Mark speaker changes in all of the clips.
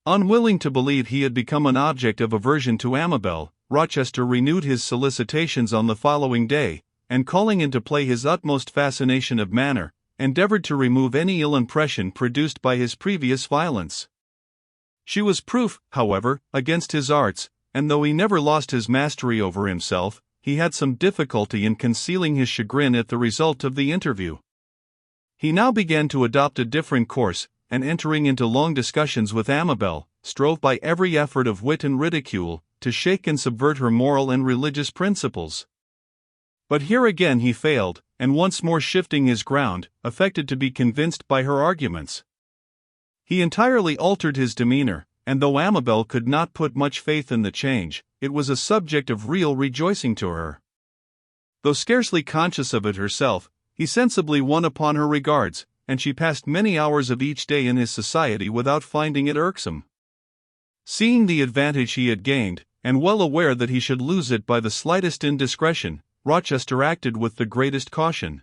Speaker 1: Unwilling to believe he had become an object of aversion to Amabel, Rochester renewed his solicitations on the following day, and calling into play his utmost fascination of manner, endeavored to remove any ill impression produced by his previous violence. She was proof, however, against his arts, and though he never lost his mastery over himself, he had some difficulty in concealing his chagrin at the result of the interview. He now began to adopt a different course, and entering into long discussions with Amabel, strove by every effort of wit and ridicule, to shake and subvert her moral and religious principles. But here again he failed, and once more shifting his ground, affected to be convinced by her arguments. He entirely altered his demeanor, and though Amabel could not put much faith in the change, it was a subject of real rejoicing to her. Though scarcely conscious of it herself, he sensibly won upon her regards, and she passed many hours of each day in his society without finding it irksome. Seeing the advantage he had gained, and well aware that he should lose it by the slightest indiscretion, Rochester acted with the greatest caution.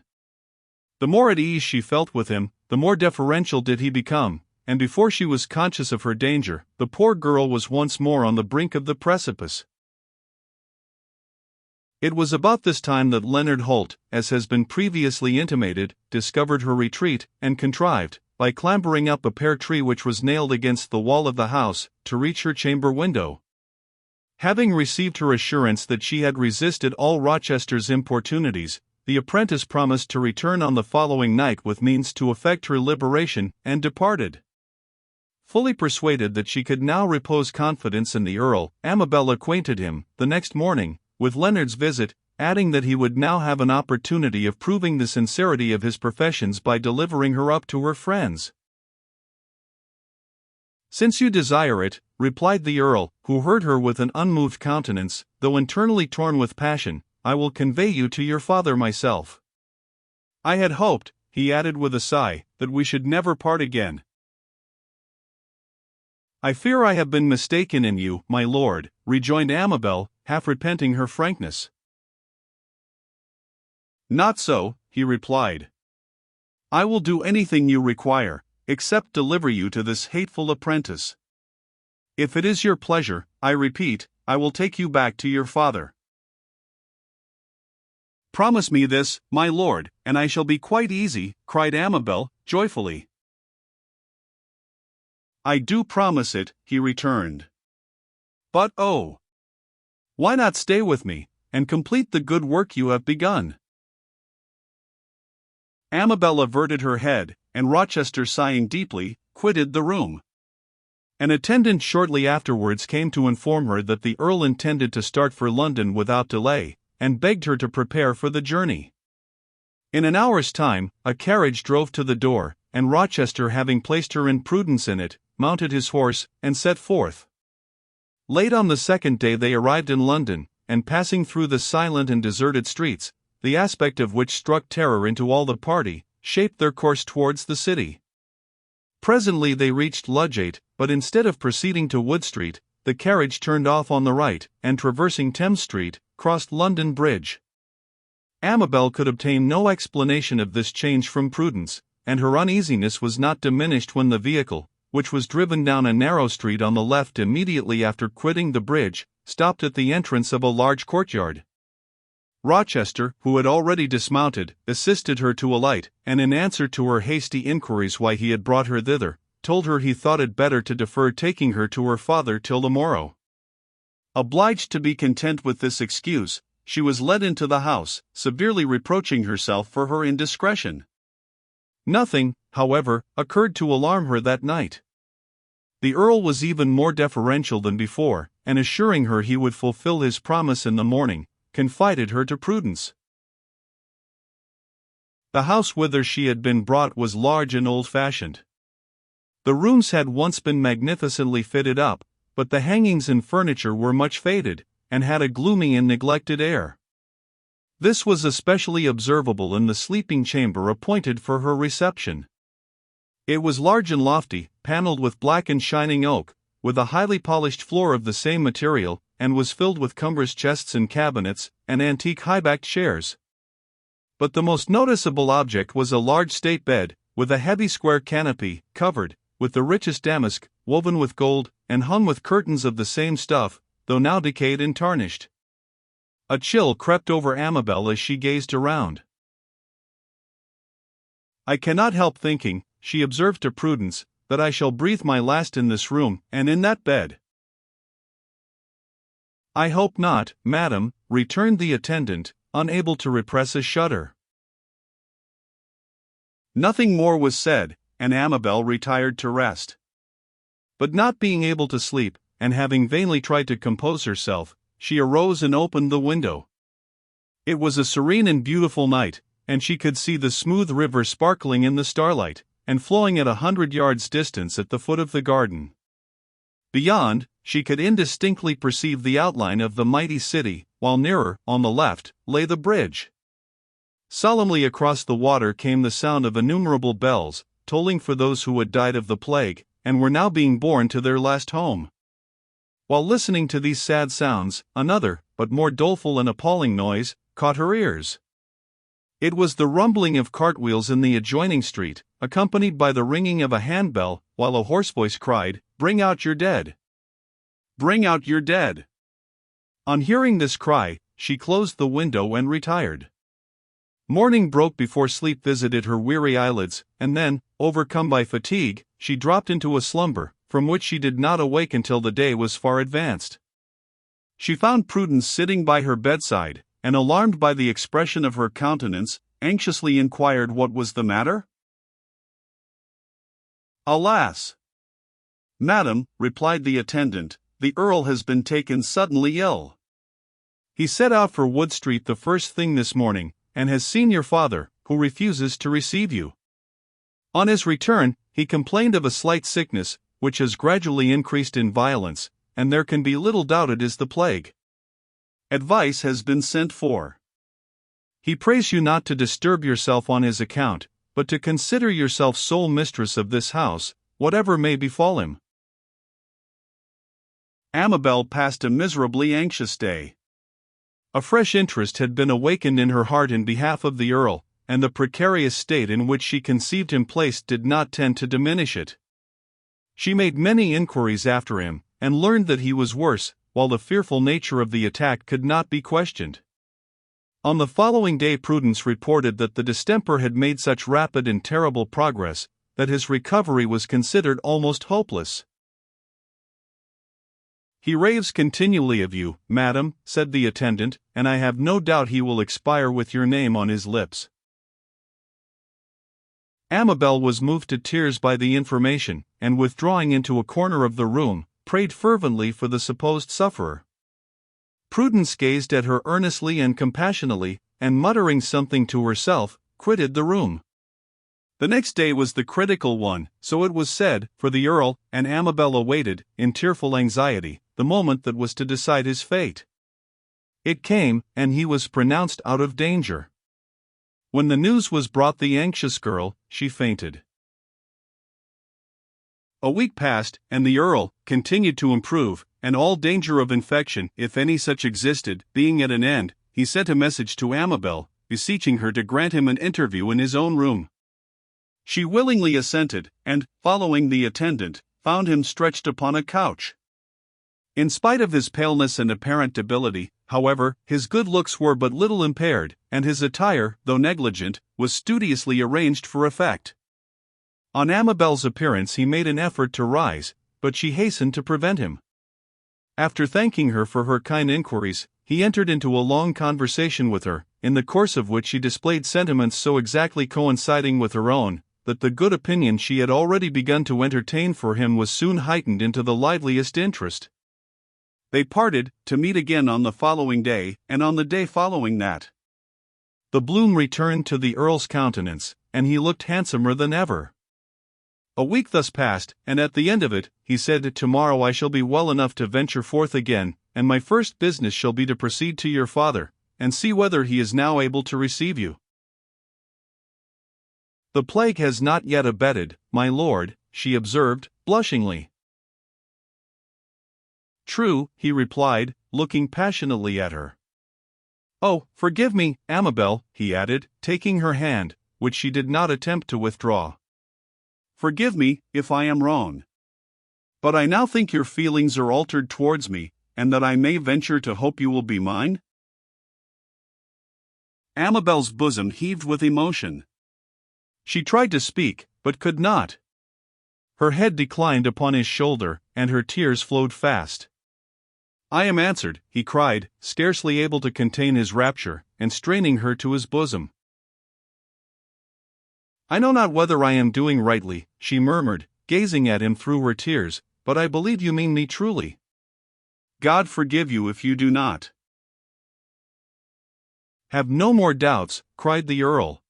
Speaker 1: The more at ease she felt with him, the more deferential did he become, and before she was conscious of her danger, the poor girl was once more on the brink of the precipice. It was about this time that Leonard Holt, as has been previously intimated, discovered her retreat, and contrived, by clambering up a pear tree which was nailed against the wall of the house, to reach her chamber window. Having received her assurance that she had resisted all Rochester's importunities, the apprentice promised to return on the following night with means to effect her liberation, and departed. Fully persuaded that she could now repose confidence in the Earl, Amabel acquainted him, the next morning, with Leonard's visit, adding that he would now have an opportunity of proving the sincerity of his professions by delivering her up to her friends. "Since you desire it," replied the Earl, who heard her with an unmoved countenance, though internally torn with passion, "I will convey you to your father myself. I had hoped," he added with a sigh, "that we should never part again." "I fear I have been mistaken in you, my lord," rejoined Amabel, half repenting her frankness. "Not so," he replied. "I will do anything you require, except deliver you to this hateful apprentice. If it is your pleasure, I repeat, I will take you back to your father." "Promise me this, my lord, and I shall be quite easy," cried Amabel, joyfully. "I do promise it," he returned. "But oh! Why not stay with me, and complete the good work you have begun?" Amabel averted her head, and Rochester, sighing deeply, quitted the room. An attendant shortly afterwards came to inform her that the Earl intended to start for London without delay, and begged her to prepare for the journey. In an hour's time, a carriage drove to the door, and Rochester, having placed her imprudence in it, mounted his horse, and set forth. Late on the second day they arrived in London, and passing through the silent and deserted streets, the aspect of which struck terror into all the party, shaped their course towards the city. Presently they reached Ludgate, but instead of proceeding to Wood Street, the carriage turned off on the right, and traversing Thames Street, crossed London Bridge. Amabel could obtain no explanation of this change from Prudence, and her uneasiness was not diminished when the vehicle, which was driven down a narrow street on the left immediately after quitting the bridge, stopped at the entrance of a large courtyard. Rochester, who had already dismounted, assisted her to alight, and in answer to her hasty inquiries why he had brought her thither, told her he thought it better to defer taking her to her father till the morrow. Obliged to be content with this excuse, she was led into the house, severely reproaching herself for her indiscretion. Nothing, however, occurred to alarm her that night. The Earl was even more deferential than before, and assuring her he would fulfill his promise in the morning, confided her to Prudence. The house whither she had been brought was large and old-fashioned. The rooms had once been magnificently fitted up, but the hangings and furniture were much faded, and had a gloomy and neglected air. This was especially observable in the sleeping chamber appointed for her reception. It was large and lofty, panelled with black and shining oak, with a highly polished floor of the same material, and was filled with cumbrous chests and cabinets, and antique high-backed chairs. But the most noticeable object was a large state bed, with a heavy square canopy, covered, with the richest damask, woven with gold, and hung with curtains of the same stuff, though now decayed and tarnished. A chill crept over Amabel as she gazed around. "I cannot help thinking," she observed to Prudence, "that I shall breathe my last in this room, and in that bed." "I hope not, madam," returned the attendant, unable to repress a shudder. Nothing more was said, and Amabel retired to rest. But not being able to sleep, and having vainly tried to compose herself, she arose and opened the window. It was a serene and beautiful night, and she could see the smooth river sparkling in the starlight, and flowing at 100 yards distance at the foot of the garden. Beyond, she could indistinctly perceive the outline of the mighty city, while nearer, on the left, lay the bridge. Solemnly across the water came the sound of innumerable bells, tolling for those who had died of the plague, and were now being borne to their last home. While listening to these sad sounds, another, but more doleful and appalling noise, caught her ears. It was the rumbling of cartwheels in the adjoining street, accompanied by the ringing of a handbell, while a hoarse voice cried, "Bring out your dead! Bring out your dead!" On hearing this cry, she closed the window and retired. Morning broke before sleep visited her weary eyelids, and then, overcome by fatigue, she dropped into a slumber, from which she did not awake until the day was far advanced. She found Prudence sitting by her bedside, and alarmed by the expression of her countenance, anxiously inquired what was the matter. "Alas! Madam," replied the attendant, "the Earl has been taken suddenly ill. He set out for Wood Street the first thing this morning, and has seen your father, who refuses to receive you. On his return, he complained of a slight sickness, which has gradually increased in violence, and there can be little doubt it is the plague. Advice has been sent for. He prays you not to disturb yourself on his account, but to consider yourself sole mistress of this house, whatever may befall him." Amabel passed a miserably anxious day. A fresh interest had been awakened in her heart in behalf of the Earl, and the precarious state in which she conceived him placed did not tend to diminish it. She made many inquiries after him, and learned that he was worse, while the fearful nature of the attack could not be questioned. On the following day Prudence reported that the distemper had made such rapid and terrible progress, that his recovery was considered almost hopeless. "He raves continually of you, madam," said the attendant, "and I have no doubt he will expire with your name on his lips." Amabel was moved to tears by the information, and withdrawing into a corner of the room, prayed fervently for the supposed sufferer. Prudence gazed at her earnestly and compassionately, and muttering something to herself, quitted the room. The next day was the critical one, so it was said, for the Earl, and Amabel awaited, in tearful anxiety, the moment that was to decide his fate. It came, and he was pronounced out of danger. When the news was brought the anxious girl, she fainted. A week passed, and the Earl continued to improve, and all danger of infection, if any such existed, being at an end, he sent a message to Amabel, beseeching her to grant him an interview in his own room. She willingly assented, and, following the attendant, found him stretched upon a couch. In spite of his paleness and apparent debility, however, his good looks were but little impaired, and his attire, though negligent, was studiously arranged for effect. On Amabel's appearance he made an effort to rise, but she hastened to prevent him. After thanking her for her kind inquiries, he entered into a long conversation with her, in the course of which she displayed sentiments so exactly coinciding with her own, that the good opinion she had already begun to entertain for him was soon heightened into the liveliest interest. They parted, to meet again on the following day, and on the day following that. The bloom returned to the Earl's countenance, and he looked handsomer than ever. A week thus passed, and at the end of it, he said, "Tomorrow I shall be well enough to venture forth again, and my first business shall be to proceed to your father, and see whether he is now able to receive you." "The plague has not yet abated, my lord," she observed, blushingly. "True," he replied, looking passionately at her. "Oh, forgive me, Amabel," he added, taking her hand, which she did not attempt to withdraw. "Forgive me, if I am wrong. But I now think your feelings are altered towards me, and that I may venture to hope you will be mine?" Amabel's bosom heaved with emotion. She tried to speak, but could not. Her head declined upon his shoulder, and her tears flowed fast. "I am answered," he cried, scarcely able to contain his rapture, and straining her to his bosom. "I know not whether I am doing rightly," she murmured, gazing at him through her tears, "but I believe you mean me truly." "God forgive you if you do not." "Have no more doubts," cried the Earl.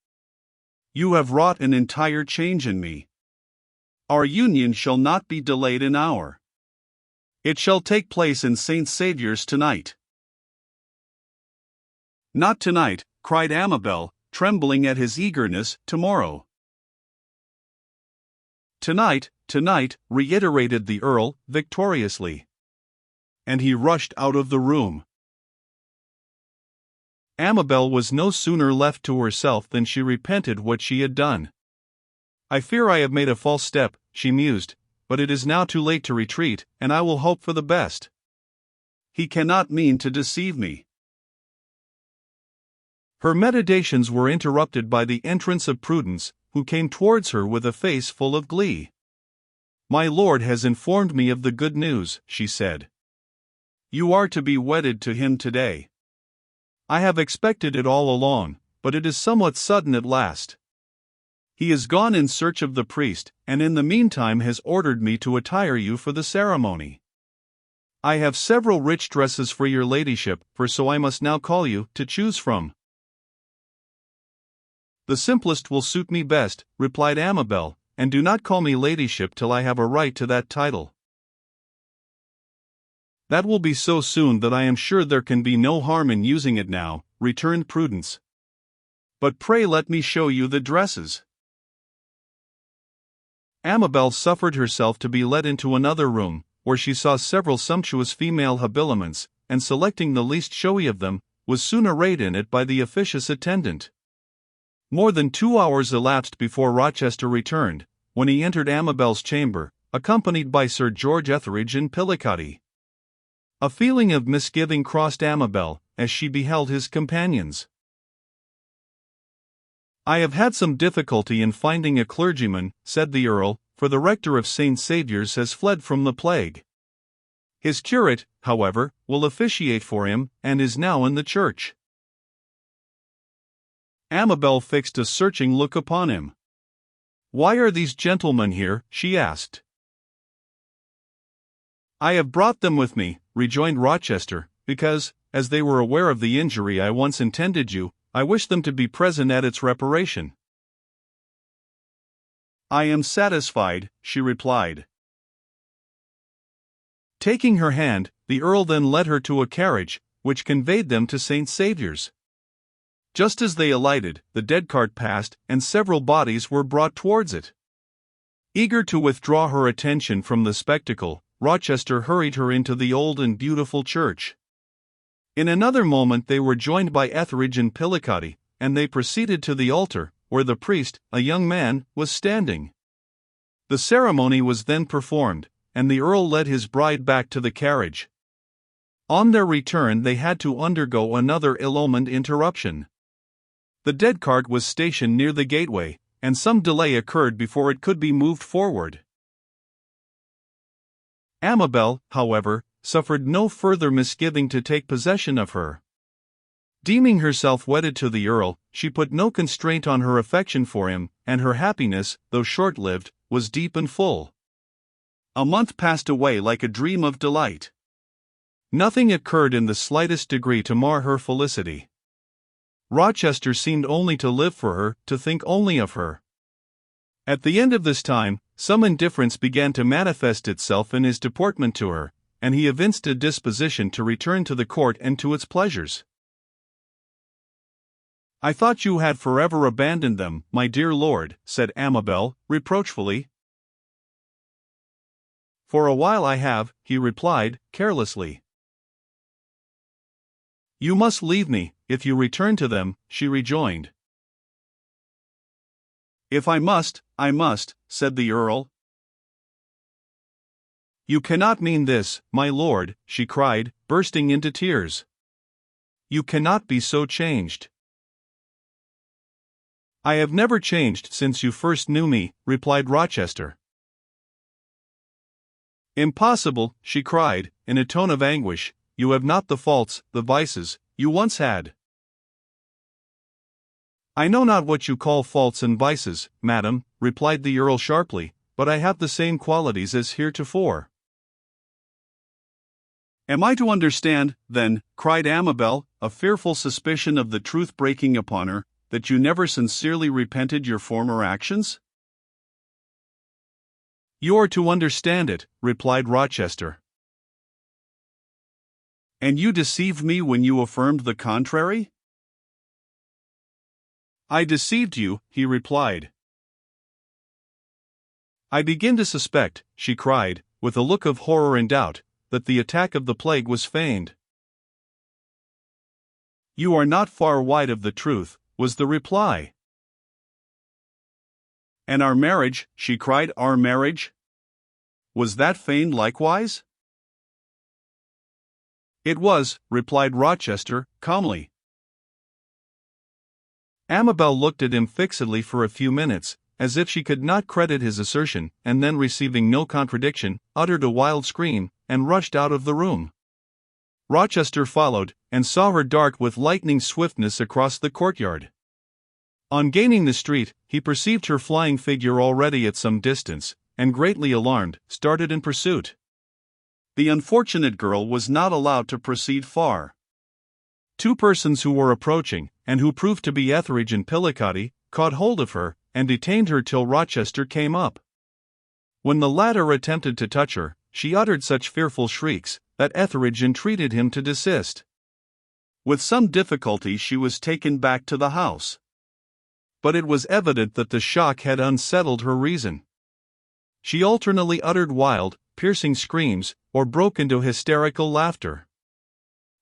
Speaker 1: "You have wrought an entire change in me. Our union shall not be delayed an hour. It shall take place in St. Saviour's tonight." "Not tonight," cried Amabel, trembling at his eagerness. "Tomorrow." "Tonight, tonight," reiterated the Earl, victoriously. And he rushed out of the room. Amabel was no sooner left to herself than she repented what she had done. "I fear I have made a false step," she mused, "but it is now too late to retreat, and I will hope for the best. He cannot mean to deceive me." Her meditations were interrupted by the entrance of Prudence, who came towards her with a face full of glee. "My lord has informed me of the good news," she said. "You are to be wedded to him today. I have expected it all along, but it is somewhat sudden at last. He has gone in search of the priest, and in the meantime has ordered me to attire you for the ceremony. I have several rich dresses for your ladyship, for so I must now call you, to choose from." "The simplest will suit me best," replied Amabel, "and do not call me ladyship till I have a right to that title." "That will be so soon that I am sure there can be no harm in using it now," returned Prudence. "But pray let me show you the dresses." Amabel suffered herself to be led into another room, where she saw several sumptuous female habiliments, and selecting the least showy of them, was soon arrayed in it by the officious attendant. More than 2 hours elapsed before Rochester returned, when he entered Amabel's chamber, accompanied by Sir George Etheridge and Pillicoddy. A feeling of misgiving crossed Amabel, as she beheld his companions. "I have had some difficulty in finding a clergyman," said the Earl, "for the rector of St. Saviour's has fled from the plague. His curate, however, will officiate for him, and is now in the church." Amabel fixed a searching look upon him. "Why are these gentlemen here?" she asked. "I have brought them with me," rejoined Rochester, "because, as they were aware of the injury I once intended you, I wish them to be present at its reparation." "I am satisfied," she replied. Taking her hand, the Earl then led her to a carriage, which conveyed them to St. Saviour's. Just as they alighted, the dead cart passed, and several bodies were brought towards it. Eager to withdraw her attention from the spectacle, Rochester hurried her into the old and beautiful church. In another moment they were joined by Etheridge and Pillicoddy, and they proceeded to the altar, where the priest, a young man, was standing. The ceremony was then performed, and the Earl led his bride back to the carriage. On their return they had to undergo another ill-omened interruption. The dead cart was stationed near the gateway, and some delay occurred before it could be moved forward. Amabel, however, suffered no further misgiving to take possession of her. Deeming herself wedded to the Earl, she put no constraint on her affection for him, and her happiness, though short-lived, was deep and full. A month passed away like a dream of delight. Nothing occurred in the slightest degree to mar her felicity. Rochester seemed only to live for her, to think only of her. At the end of this time, some indifference began to manifest itself in his deportment to her, and he evinced a disposition to return to the court and to its pleasures. "I thought you had forever abandoned them, my dear lord," said Amabel, reproachfully. "For a while I have," he replied, carelessly. "You must leave me, if you return to them," she rejoined. "If I must, I must," said the Earl. "You cannot mean this, my lord," she cried, bursting into tears. "You cannot be so changed." "I have never changed since you first knew me," replied Rochester. "Impossible," she cried, in a tone of anguish. "You have not the faults, the vices, you once had." "I know not what you call faults and vices, madam," replied the Earl sharply, "but I have the same qualities as heretofore." "Am I to understand, then," cried Amabel, a fearful suspicion of the truth breaking upon her, "that you never sincerely repented your former actions?" "You are to understand it," replied Rochester. "And you deceived me when you affirmed the contrary?" "I deceived you," he replied. "I begin to suspect," she cried, with a look of horror and doubt, "that the attack of the plague was feigned." "You are not far wide of the truth," was the reply. "And our marriage," she cried, "our marriage? Was that feigned likewise?" "It was," replied Rochester, calmly. Amabel looked at him fixedly for a few minutes, as if she could not credit his assertion, and then, receiving no contradiction, uttered a wild scream, and rushed out of the room. Rochester followed, and saw her dart with lightning swiftness across the courtyard. On gaining the street, he perceived her flying figure already at some distance, and greatly alarmed, started in pursuit. The unfortunate girl was not allowed to proceed far. Two persons who were approaching, and who proved to be Etheridge and Pillicoddy, caught hold of her, and detained her till Rochester came up. When the latter attempted to touch her, she uttered such fearful shrieks, that Etheridge entreated him to desist. With some difficulty she was taken back to the house. But it was evident that the shock had unsettled her reason. She alternately uttered wild, piercing screams, or broke into hysterical laughter.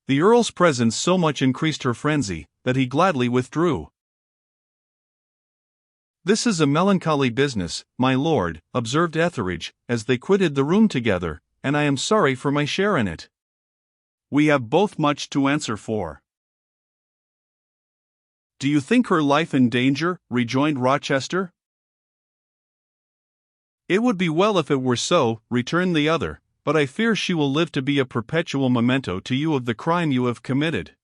Speaker 1: The Earl's presence so much increased her frenzy, that he gladly withdrew. "This is a melancholy business, my lord," observed Etheridge, as they quitted the room together, "and I am sorry for my share in it. We have both much to answer for." "Do you think her life in danger?" rejoined Rochester. "It would be well if it were so," returned the other, "but I fear she will live to be a perpetual memento to you of the crime you have committed."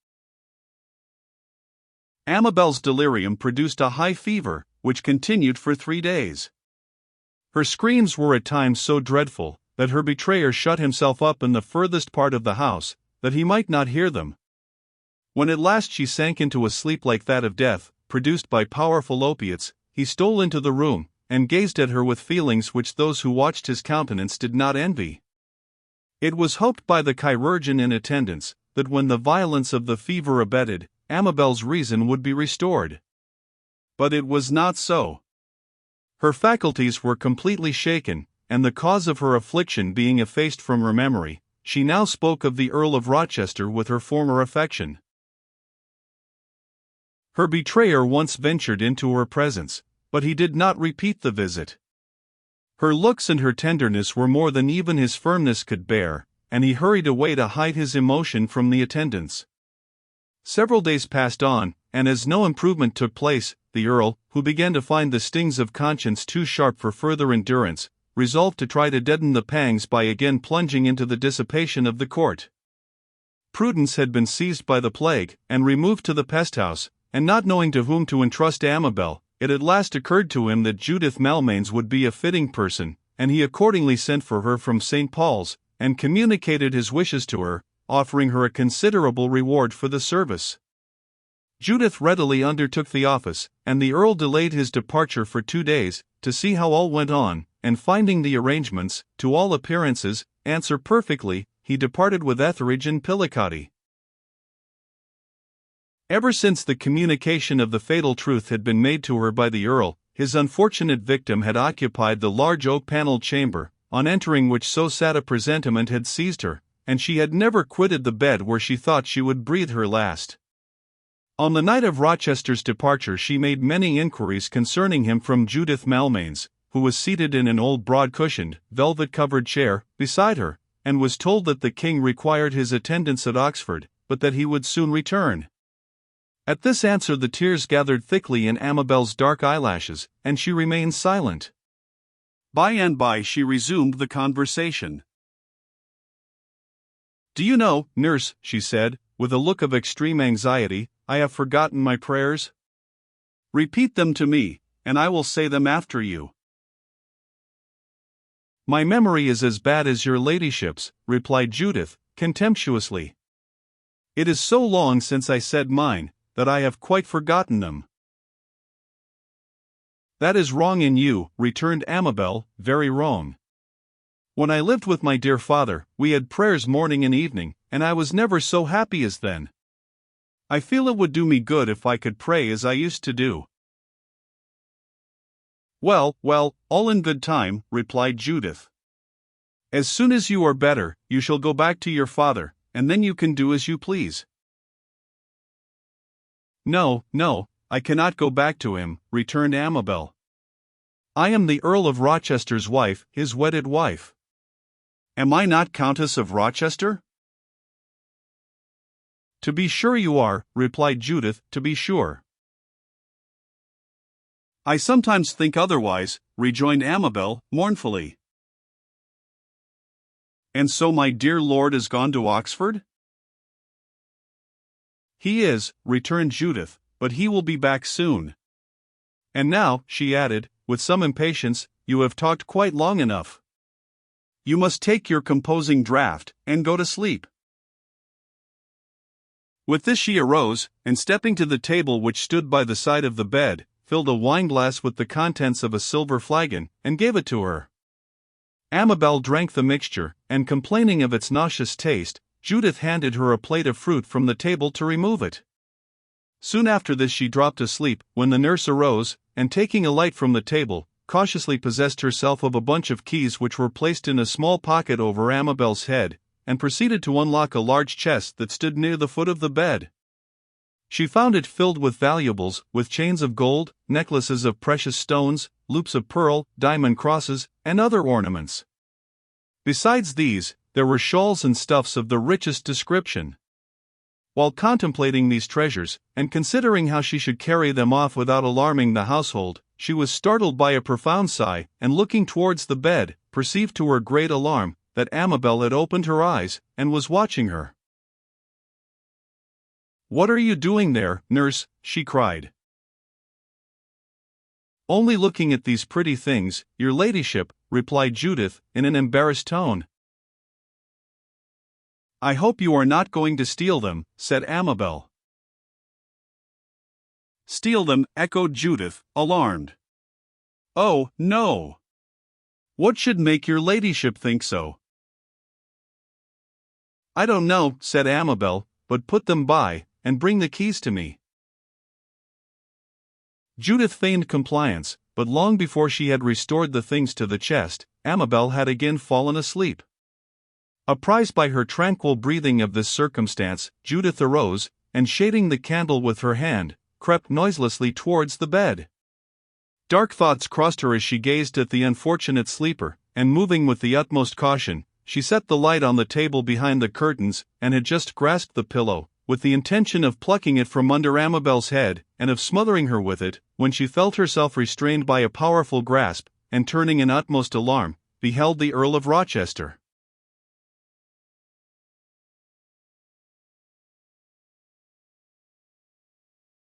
Speaker 1: Amabel's delirium produced a high fever, which continued for 3 days. Her screams were at times so dreadful, that her betrayer shut himself up in the furthest part of the house, that he might not hear them. When at last she sank into a sleep like that of death, produced by powerful opiates, he stole into the room, and gazed at her with feelings which those who watched his countenance did not envy. It was hoped by the chirurgeon in attendance, that when the violence of the fever abated, Amabel's reason would be restored. But it was not so. Her faculties were completely shaken, and the cause of her affliction being effaced from her memory, she now spoke of the Earl of Rochester with her former affection. Her betrayer once ventured into her presence, but he did not repeat the visit. Her looks and her tenderness were more than even his firmness could bear, and he hurried away to hide his emotion from the attendants. Several days passed on, and as no improvement took place, the Earl, who began to find the stings of conscience too sharp for further endurance, resolved to try to deaden the pangs by again plunging into the dissipation of the court. Prudence had been seized by the plague, and removed to the pest-house, and not knowing to whom to entrust Amabel, it at last occurred to him that Judith Malmains would be a fitting person, and he accordingly sent for her from St. Paul's, and communicated his wishes to her, offering her a considerable reward for the service. Judith readily undertook the office, and the Earl delayed his departure for 2 days, to see how all went on, and finding the arrangements, to all appearances, answer perfectly, he departed with Etheridge and Pillicoddy. Ever since the communication of the fatal truth had been made to her by the Earl, his unfortunate victim had occupied the large oak-panelled chamber, on entering which so sad a presentiment had seized her, and she had never quitted the bed where she thought she would breathe her last. On the night of Rochester's departure she made many inquiries concerning him from Judith Malmains, who was seated in an old broad-cushioned, velvet-covered chair beside her, and was told that the king required his attendance at Oxford, but that he would soon return. At this answer the tears gathered thickly in Amabel's dark eyelashes, and she remained silent. By and by she resumed the conversation. "Do you know, nurse," she said, with a look of extreme anxiety, "I have forgotten my prayers? Repeat them to me, and I will say them after you." "My memory is as bad as your ladyship's," replied Judith, contemptuously. "It is so long since I said mine, that I have quite forgotten them." "That is wrong in you," returned Amabel, "very wrong. When I lived with my dear father, we had prayers morning and evening, and I was never so happy as then. I feel it would do me good if I could pray as I used to do." "Well, well, all in good time," replied Judith. "As soon as you are better, you shall go back to your father, and then you can do as you please." "No, no, I cannot go back to him," returned Amabel. "I am the Earl of Rochester's wife, his wedded wife." "Am I not Countess of Rochester?" "To be sure you are," replied Judith, "to be sure." "I sometimes think otherwise," rejoined Amabel, mournfully. "And so my dear lord is gone to Oxford?" "He is," returned Judith, "but he will be back soon. And now," she added, with some impatience, "you have talked quite long enough. You must take your composing draught, and go to sleep." With this she arose, and stepping to the table which stood by the side of the bed, filled a wineglass with the contents of a silver flagon, and gave it to her. Amabel drank the mixture, and complaining of its nauseous taste, Judith handed her a plate of fruit from the table to remove it. Soon after this she dropped asleep, when the nurse arose, and taking a light from the table, cautiously possessed herself of a bunch of keys which were placed in a small pocket over Amabel's head, and proceeded to unlock a large chest that stood near the foot of the bed. She found it filled with valuables, with chains of gold, necklaces of precious stones, loops of pearl, diamond crosses, and other ornaments. Besides these, there were shawls and stuffs of the richest description. While contemplating these treasures, and considering how she should carry them off without alarming the household, she was startled by a profound sigh, and looking towards the bed, perceived to her great alarm that Amabel had opened her eyes, and was watching her. "What are you doing there, nurse?" she cried. "Only looking at these pretty things, your ladyship," replied Judith, in an embarrassed tone. "I hope you are not going to steal them," said Amabel. "Steal them," echoed Judith, alarmed. "Oh, no! What should make your ladyship think so?" "I don't know," said Amabel, "but put them by, and bring the keys to me." Judith feigned compliance, but long before she had restored the things to the chest, Amabel had again fallen asleep. Apprised by her tranquil breathing of this circumstance, Judith arose, and shading the candle with her hand, crept noiselessly towards the bed. Dark thoughts crossed her as she gazed at the unfortunate sleeper, and moving with the utmost caution, she set the light on the table behind the curtains, and had just grasped the pillow, with the intention of plucking it from under Amabel's head, and of smothering her with it, when she felt herself restrained by a powerful grasp, and turning in utmost alarm, beheld the Earl of Rochester.